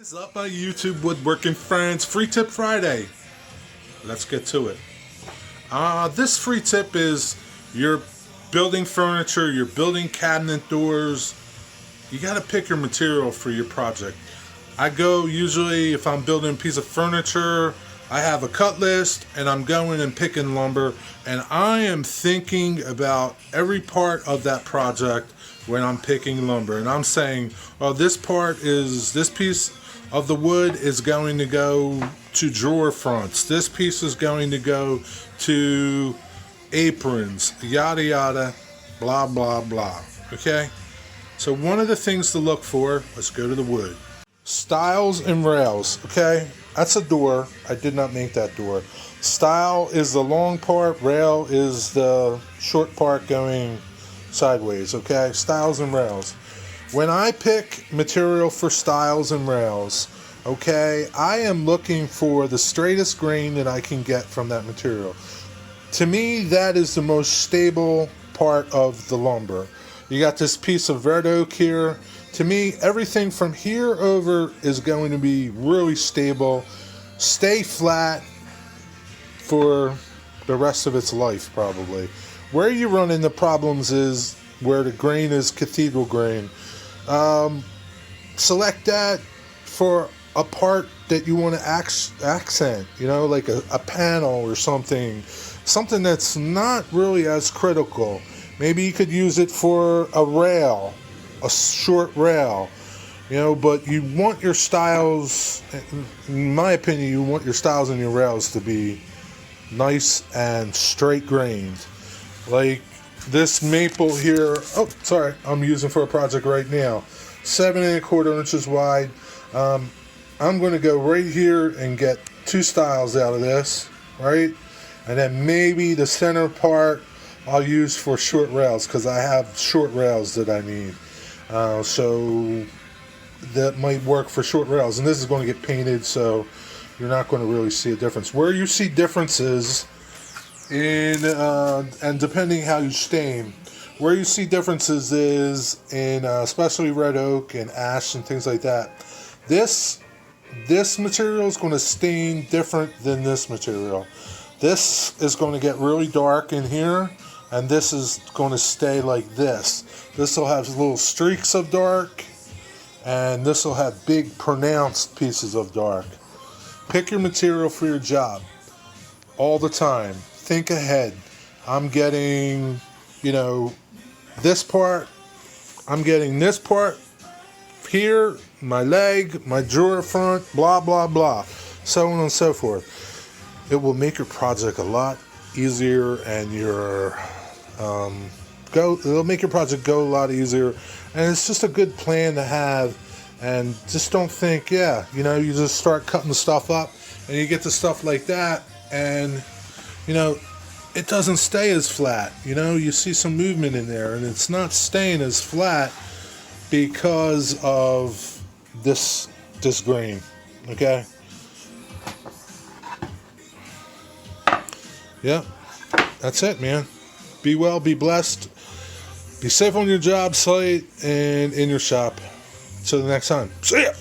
What's up, my YouTube woodworking friends? Free Tip Friday. Let's get to it. This free tip is you're building furniture, you're building cabinet doors. You got to pick your material for your project. I go usually, if I'm building a piece of furniture, I have a cut list and I'm going and picking lumber, and I am thinking about every part of that project when I'm picking lumber, and I'm saying, oh, this piece of the wood is going to go to drawer fronts, this piece is going to go to aprons, yada yada, blah blah blah. Okay, so one of the things to look for, let's go to the wood. Stiles and rails. Okay, that's a door. I did not make that door. Stile is the long part, rail is the short part going sideways. Okay, stiles and rails. When I pick material for stiles and rails, okay, I am looking for the straightest grain that I can get from that material. To me, that is the most stable part of the lumber. You got this piece of red oak here. To me, everything from here over is going to be really stable, stay flat for the rest of its life probably. Where you run into problems is where the grain is cathedral grain. Select that for a part that you want to accent, you know, like a panel or something that's not really as critical. Maybe you could use it for a rail, a short rail, you know, but you want your stiles, in my opinion, you want your stiles and your rails to be nice and straight grained. Like this maple here, oh sorry, I'm using for a project right now, 7 1/4 inches wide. I'm going to go right here and get 2 stiles out of this, right? And then maybe the center part I'll use for short rails, because I have short rails that I need. So that might work for short rails. And this is going to get painted, so you're not going to really see a difference. Where you see differences in, and depending how you stain, where you see differences is in especially red oak and ash and things like that. This material is going to stain different than this material. This is going to get really dark in here, and this is going to stay like this. This will have little streaks of dark, and this will have big pronounced pieces of dark. Pick your material for your job all the time. Think ahead. I'm getting, you know, this part, I'm getting this part here, my leg, my drawer front, blah blah blah, so on and so forth. It will make your project a lot easier, and it'll make your project go a lot easier, and it's just a good plan to have. And just don't think, yeah, you know, you just start cutting the stuff up and you get the stuff like that, and you know, it doesn't stay as flat. You know, you see some movement in there, and it's not staying as flat because of this grain. Okay, yeah, that's it, man. Be well, be blessed, be safe on your job site and in your shop. Till the next time, see ya.